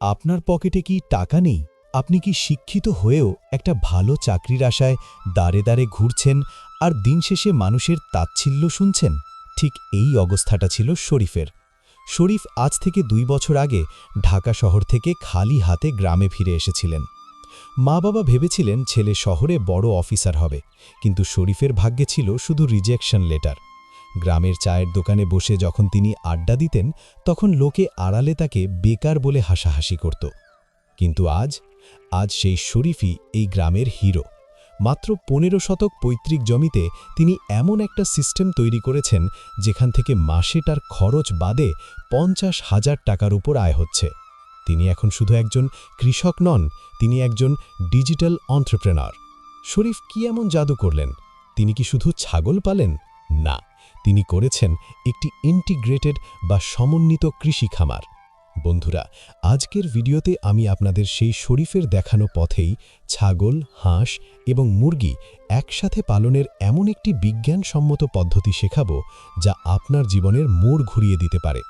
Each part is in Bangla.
আপনার পকেটে কি টাকা নেই? আপনি কি শিক্ষিত হয়েও একটা ভালো চাকরির আশায় দাঁড়ে দাঁড়ে ঘুরছেন আর দিন শেষে মানুষের তাচ্ছিল্য শুনছেন? ঠিক এই অবস্থাটা ছিল শরীফের। শরীফ আজ থেকে 2 বছর আগে ঢাকা শহর থেকে খালি হাতে গ্রামে ফিরে এসেছিলেন। মা-বাবা ভেবেছিলেন ছেলে শহরে বড় অফিসার হবে, কিন্তু শরীফের ভাগ্যে ছিল শুধু রিজেকশন লেটার। গ্রামের চায়ের দোকানে বসে যখন তিনি আড্ডা দিতেন, তখন লোকে আড়ালে তাকে বেকার বলে হাসাহাসি করত। কিন্তু আজ সেই শরীফই এই গ্রামের হিরো। মাত্র 15 শতক পৈতৃক জমিতে তিনি এমন একটা সিস্টেম তৈরি করেছেন, যেখান থেকে মাসে তার খরচ বাদে 50,000 টাকার উপর আয় হচ্ছে। তিনি এখন শুধু একজন কৃষক নন, তিনি একজন ডিজিটাল এন্টারপ্রেনার। শরীফ কি এমন জাদু করলেন? তিনি কি শুধু ছাগল পালেন? না, তিনি করেছেন একটি ইন্টিগ্রেটেড বা সমন্বিত কৃষি খামার। বন্ধুরা, আজকের ভিডিওতে আমি আপনাদের সেই শরীফের দেখানো পথেই ছাগল, হাঁস এবং মুরগি একসাথে পালনের এমন একটি বিজ্ঞানসম্মত পদ্ধতি শেখাবো, যা আপনার জীবনের মোড় ঘুরিয়ে দিতে পারে।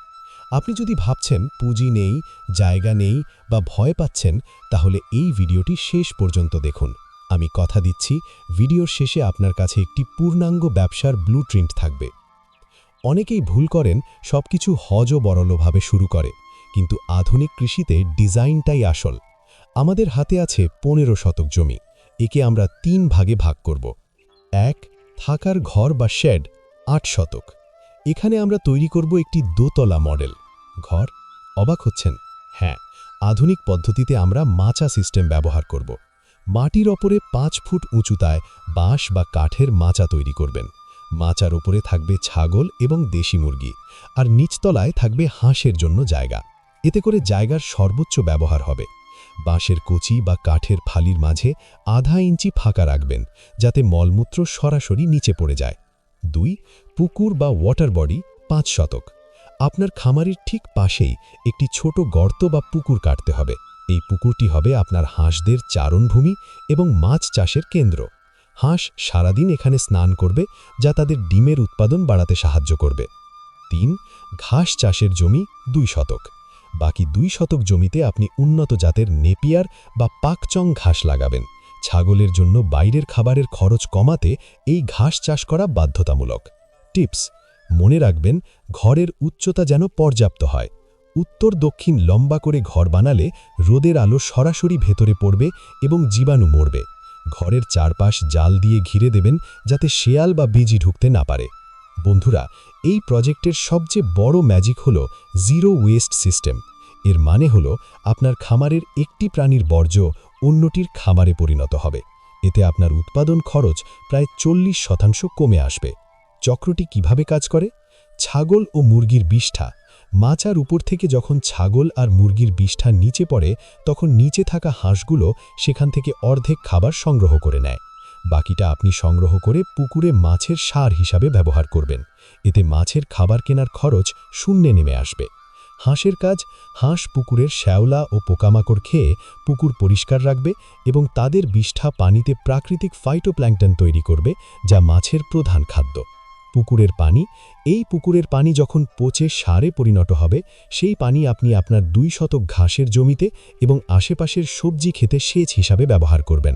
আপনি যদি ভাবছেন পুঁজি নেই, জায়গা নেই বা ভয় পাচ্ছেন, তাহলে এই ভিডিওটি শেষ পর্যন্ত দেখুন। আমি কথা দিচ্ছি, ভিডিওর শেষে আপনার কাছে একটি পূর্ণাঙ্গ ব্যবসার ব্লুপ্রিন্ট থাকবে। অনেকেই ভুল করেন, সবকিছু হযবরলভাবে শুরু করে, কিন্তু আধুনিক কৃষিতে ডিজাইনটাই আসল। আমাদের হাতে আছে 15 শতক জমি। একে আমরা 3 ভাগে ভাগ করব। 1, থাকার ঘর বা শেড 8 শতক। এখানে আমরা তৈরি করব একটি দোতলা মডেল ঘর। অবাক হচ্ছেন? হ্যাঁ, আধুনিক পদ্ধতিতে আমরা মাচা সিস্টেম ব্যবহার করব। মাটির ওপরে 5 ফুট উঁচুতায় বাঁশ বা কাঠের মাচা তৈরি করবেন। মাচার উপরে থাকবে ছাগল এবং দেশি মুরগি, আর নিচতলায় থাকবে হাঁসের জন্য জায়গা। এতে করে জায়গার সর্বোচ্চ ব্যবহার হবে। বাঁশের কচি বা কাঠের ফালির মাঝে আধা ইঞ্চি ফাঁকা রাখবেন, যাতে মলমূত্র সরাসরি নিচে পড়ে যায়। 2, পুকুর বা ওয়াটার বডি 5 শতক। আপনার খামারের ঠিক পাশেই একটি ছোট গর্ত বা পুকুর কাটতে হবে। এই পুকুরটি হবে আপনার হাঁসদের চারণভূমি এবং মাছ চাষের কেন্দ্র। হাঁস সারাদিন এখানে স্নান করবে, যা তাদের ডিমের উৎপাদন বাড়াতে সাহায্য করবে। 3, ঘাস চাষের জমি 2 শতক। বাকি 2 শতক জমিতে আপনি উন্নত জাতের নেপিয়ার বা পাকচং ঘাস লাগাবেন। ছাগলের জন্য বাইরের খাবারের খরচ কমাতে এই ঘাস চাষ করা বাধ্যতামূলক। টিপস: মনে রাখবেন, ঘরের উচ্চতা যেন পর্যাপ্ত হয়। উত্তর দক্ষিণ লম্বা করে ঘর বানালে রোদের আলো সরাসরি ভেতরে পড়বে এবং জীবাণু মরবে। ঘরের চারপাশ জাল দিয়ে ঘিরে দেবেন, যাতে শেয়াল বা বিজি ঢুকতে না পারে। বন্ধুরা, এই প্রজেক্টের সবচেয়ে বড় ম্যাজিক হলো জিরো ওয়েস্ট সিস্টেম। এর মানে হলো আপনার খামারের একটি প্রাণীর বর্জ্য অন্যটির খামারে পরিণত হবে। এতে আপনার উৎপাদন খরচ প্রায় 40% কমে আসবে। চক্রটি কিভাবে কাজ করে? ছাগল ও মুরগির বিষ্ঠা। মাচার উপর থেকে যখন ছাগল আর মুরগির বিষ্ঠা নিচে পড়ে, তখন নিচে থাকা হাঁসগুলো সেখান থেকে অর্ধেক খাবার সংগ্রহ করে নেয়। বাকিটা আপনি সংগ্রহ করে পুকুরে মাছের সার হিসাবে ব্যবহার করবেন। এতে মাছের খাবার কেনার খরচ শূন্যে নেমে আসবে। হাঁসের কাজ: হাঁস পুকুরের শ্যাওলা ও পোকামাকড় খেয়ে পুকুর পরিষ্কার রাখবে এবং তাদের বিষ্ঠা পানিতে প্রাকৃতিক ফাইটোপ্ল্যাঙ্কটন তৈরি করবে, যা মাছের প্রধান খাদ্য। পুকুরের পানি: এই পুকুরের পানি যখন পচে সারে পরিণত হবে, সেই পানি আপনি আপনার 2 শতক ঘাসের জমিতে এবং আশেপাশের সবজি খেতে সেচ হিসাবে ব্যবহার করবেন।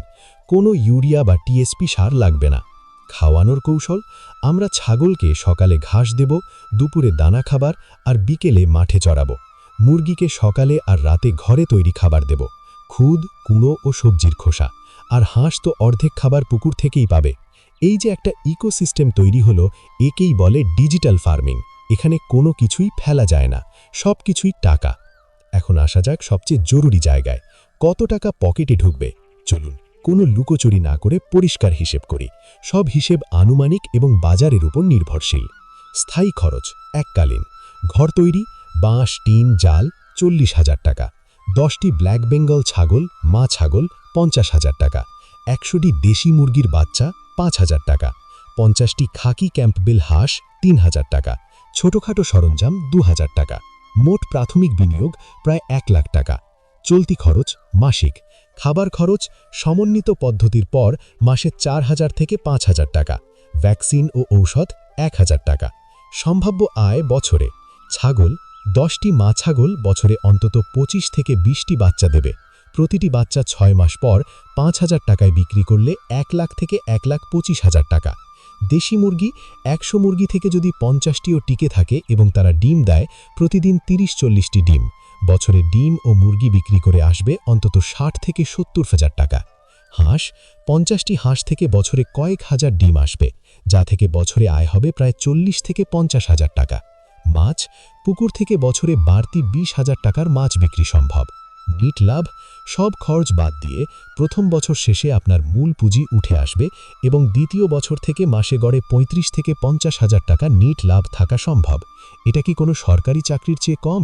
কোনো ইউরিয়া বা টিএসপি সার লাগবে না। খাওয়ানোর কৌশল: আমরা ছাগলকে সকালে ঘাস দেব, দুপুরে দানা খাবার আর বিকেলে মাঠে চড়াবো। মুরগিকে সকালে আর রাতে ঘরে তৈরি খাবার দেব, খুদ, কুঁড়ো ও সবজির খোসা। আর হাঁস তো অর্ধেক খাবার পুকুর থেকেই পাবে। এই যে একটা ইকোসিস্টেম তৈরি হলো, একেই বলে ডিজিটাল ফার্মিং। এখানে কোনো কিছুই ফেলা যায় না, সব কিছুই টাকা। এখন আসা যাক সবচেয়ে জরুরি জায়গায়: কত টাকা পকেটে ঢুকবে। চলুন কোনো লুকোচুরি না করে পরিষ্কার হিসেব করি। সব হিসেব আনুমানিক এবং বাজারের উপর নির্ভরশীল। স্থায়ী খরচ: এককালীন ঘর তৈরি, বাঁশ, টিন, জাল 40,000 টাকা। 10টি ব্ল্যাক বেঙ্গল ছাগল, মা ছাগল 50,000 টাকা। 100টি দেশি মুরগির বাচ্চা 5,000 টাকা। 50টি খাকি ক্যাম্পবেল হাঁস 3,000 টাকা। ছোটখাটো সরঞ্জাম 2,000 টাকা। মোট প্রাথমিক বিনিয়োগ প্রায় 1 লাখ টাকা। চলতি খরচ মাসিক: খাবার খরচ সমন্বিত পদ্ধতির পর মাসে 4,000 থেকে 5,000 টাকা। ভ্যাকসিন ও ঔষধ 1,000 টাকা। সম্ভাব্য আয় বছরে: ছাগল 10টি মা ছাগল বছরে অন্তত 25 থেকে 20টি বাচ্চা দেবে। প্রতিটি বাচ্চা 6 মাস পর 5,000 টাকায় বিক্রি করলে 1 লাখ থেকে 1,25,000 টাকা। দেশি মুরগি 100 মুরগি থেকে যদি 50টিও টিকে থাকে এবং তারা ডিম দেয় প্রতিদিন 30-40টি ডিম, বছরে ডিম ও মুরগি বিক্রি করে আসবে অন্তত 60 থেকে 70,000 টাকা। হাঁস 50টি হাঁস থেকে বছরে কয়েক হাজার ডিম আসবে, যা থেকে বছরে আয় হবে প্রায় 40 থেকে 50,000 টাকা। মাছ পুকুর থেকে বছরে বাড়তি 20,000 টাকার মাছ বিক্রি সম্ভব। নিট লাভ সব খরচ বাদ দিয়ে প্রথম বছর শেষে আপনার মূল পুঁজি উঠে আসবে এবং দ্বিতীয় বছর থেকে মাসে গড়ে 35 থেকে 50,000 টাকা নিট লাভ থাকা সম্ভব। এটা কি কোনো সরকারি চাকরির চেয়ে কম?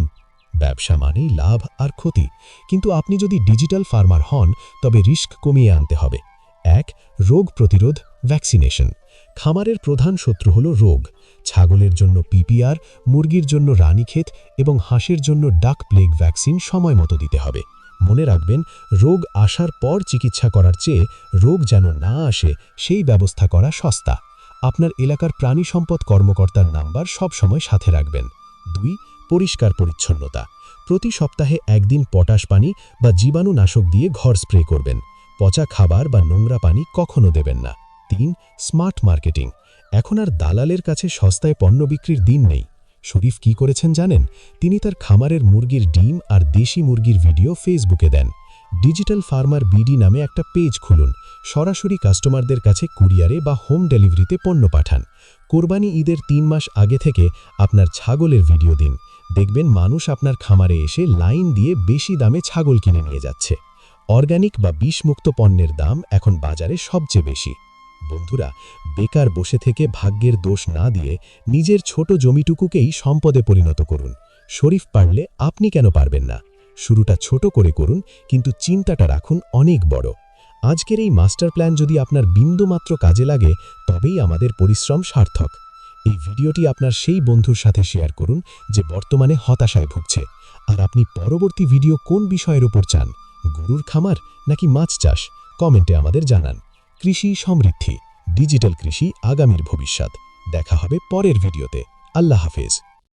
ব্যবসা মানেই লাভ আর ক্ষতি, কিন্তু আপনি যদি ডিজিটাল ফার্মার হন তবে রিস্ক কমিয়ে আনতে হবে। 1. রোগ প্রতিরোধ ভ্যাকসিনেশন। খামারের প্রধান শত্রু হল রোগ। ছাগলের জন্য পিপিআর, মুরগির জন্য রানীক্ষেত এবং হাঁসের জন্য ডাক প্লেগ ভ্যাকসিন সময় মতো দিতে হবে। মনে রাখবেন, রোগ আসার পর চিকিৎসা করার চেয়ে রোগ যেন না আসে সেই ব্যবস্থা করা সস্তা। আপনার এলাকার প্রাণী সম্পদ কর্মকর্তার নাম্বার সবসময় সাথে রাখবেন। 2. পরিষ্কার পরিচ্ছন্নতা। প্রতি সপ্তাহে একদিন পটাশ পানি বা জীবাণুনাশক দিয়ে ঘর স্প্রে করবেন। পচা খাবার বা নোংরা পানি কখনো দেবেন না। 3. Smart marketing. এখন আর দালালের কাছে সস্তায় পণ্য বিক্রির দিন নেই। শরীফ কি করেছেন জানেন? তিনি তার খামারের মুরগির ডিম আর দেশি মুরগির ভিডিও ফেসবুকে দেন। ডিজিটাল ফার্মার বিডি নামে একটা পেজ খুলুন। সরাসরি কাস্টমারদের কাছে কুরিয়ারে বা হোম ডেলিভারিতে পণ্য পাঠান। কোরবানি ঈদের 3 মাস আগে থেকে আপনার ছাগলের ভিডিও দিন। দেখবেন মানুষ আপনার খামারে এসে লাইন দিয়ে বেশি দামে ছাগল কিনে নিয়ে যাচ্ছে। অর্গানিক বা বিষমুক্ত পণ্যের দাম এখন বাজারে সবচেয়ে বেশি। বন্ধুরা, বেকার বসে থেকে ভাগ্যের দোষ না দিয়ে নিজের ছোট জমিটুকুকেই সম্পদে পরিণত করুন। শরীফ পারলে আপনি কেন পারবেন না? শুরুটা ছোট করে করুন, কিন্তু চিন্তাটা রাখুন অনেক বড়। আজকের এই মাস্টার প্ল্যান যদি আপনার বিন্দুমাত্র কাজে লাগে, তবেই আমাদের পরিশ্রম সার্থক। এই ভিডিওটি আপনার সেই বন্ধুর সাথে শেয়ার করুন যে বর্তমানে হতাশায় ভুগছে। আর আপনি পরবর্তী ভিডিও কোন বিষয়ের উপর চান? গরুর খামার নাকি মাছ চাষ? কমেন্টে আমাদের জানান। কৃষি সমৃদ্ধি, ডিজিটাল কৃষি আগামীর ভবিষ্যৎ। দেখা হবে পরের ভিডিওতে। আল্লাহ হাফেজ।